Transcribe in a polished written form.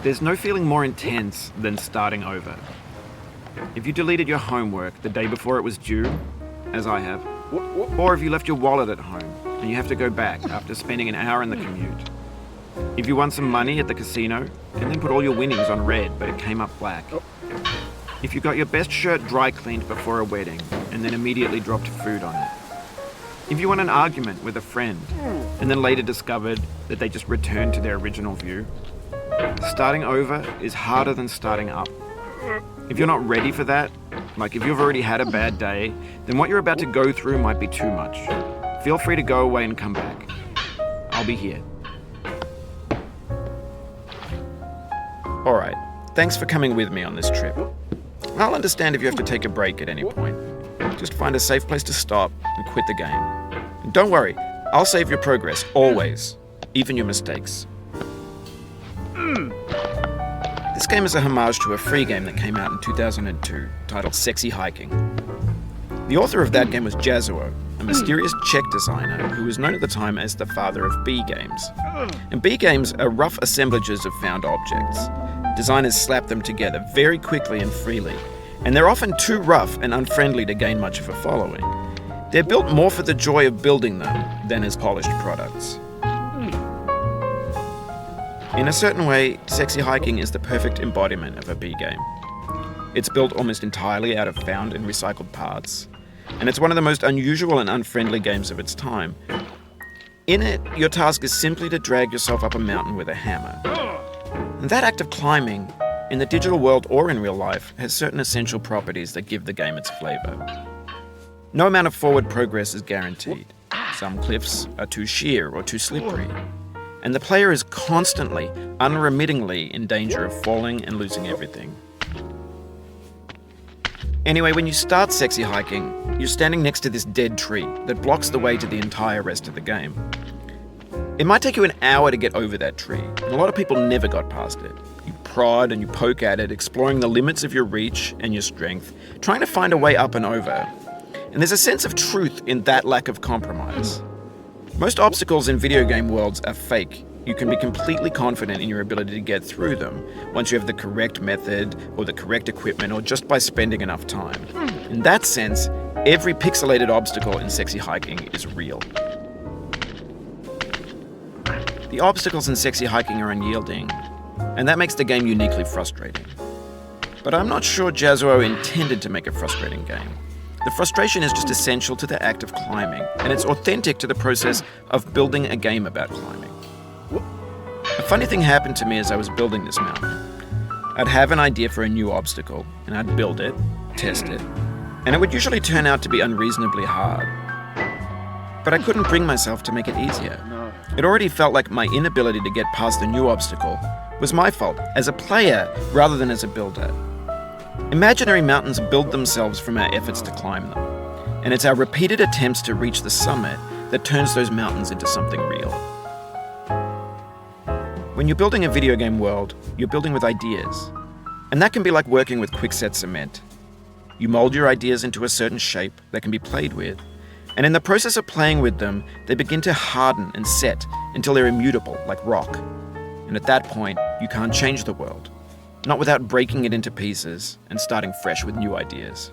There's no feeling more intense than starting over. If you deleted your homework the day before it was due, as I have, or if you left your wallet at home and you have to go back after spending an hour in the commute. If you won some money at the casino and then put all your winnings on red but it came up black. If you got your best shirt dry cleaned before a wedding and then immediately dropped food on it. If you won an argument with a friend and then later discovered that they just returned to their original view. Starting over is harder than starting up. If you're not ready for that, like if you've already had a bad day, then what you're about to go through might be too much. Feel free to go away and come back. I'll be here. Alright, thanks for coming with me on this trip. I'll understand if you have to take a break at any point. Just find a safe place to stop and quit the game. And don't worry, I'll save your progress, always. Even your mistakes. This game is a homage to a free game that came out in 2002, titled Sexy Hiking. The author of that game was Jazuo, a mysterious Czech designer who was known at the time as the father of B games. And B games are rough assemblages of found objects. Designers slap them together very quickly and freely, and they're often too rough and unfriendly to gain much of a following. They're built more for the joy of building them than as polished products. In a certain way, Sexy Hiking is the perfect embodiment of a B game. It's built almost entirely out of found and recycled parts, and it's one of the most unusual and unfriendly games of its time. In it, your task is simply to drag yourself up a mountain with a hammer. And that act of climbing, in the digital world or in real life, has certain essential properties that give the game its flavor. No amount of forward progress is guaranteed. Some cliffs are too sheer or too slippery. And the player is constantly, unremittingly in danger of falling and losing everything. Anyway, when you start Sexy Hiking, you're standing next to this dead tree that blocks the way to the entire rest of the game. It might take you an hour to get over that tree, and a lot of people never got past it. You prod and you poke at it, exploring the limits of your reach and your strength, trying to find a way up and over. And there's a sense of truth in that lack of compromise. Most obstacles in video game worlds are fake. You can be completely confident in your ability to get through them once you have the correct method or the correct equipment or just by spending enough time. In that sense, every pixelated obstacle in Sexy Hiking is real. The obstacles in Sexy Hiking are unyielding, and that makes the game uniquely frustrating. But I'm not sure Jazuo intended to make a frustrating game. The frustration is just essential to the act of climbing, and it's authentic to the process of building a game about climbing. A funny thing happened to me as I was building this mountain. I'd have an idea for a new obstacle, and I'd build it, test it, and it would usually turn out to be unreasonably hard. But I couldn't bring myself to make it easier. It already felt like my inability to get past the new obstacle was my fault as a player rather than as a builder. Imaginary mountains build themselves from our efforts to climb them, and it's our repeated attempts to reach the summit that turns those mountains into something real. When you're building a video game world, you're building with ideas, and that can be like working with quickset cement. You mold your ideas into a certain shape that can be played with, and in the process of playing with them, they begin to harden and set until they're immutable, like rock. And at that point, you can't change the world. Not without breaking it into pieces and starting fresh with new ideas.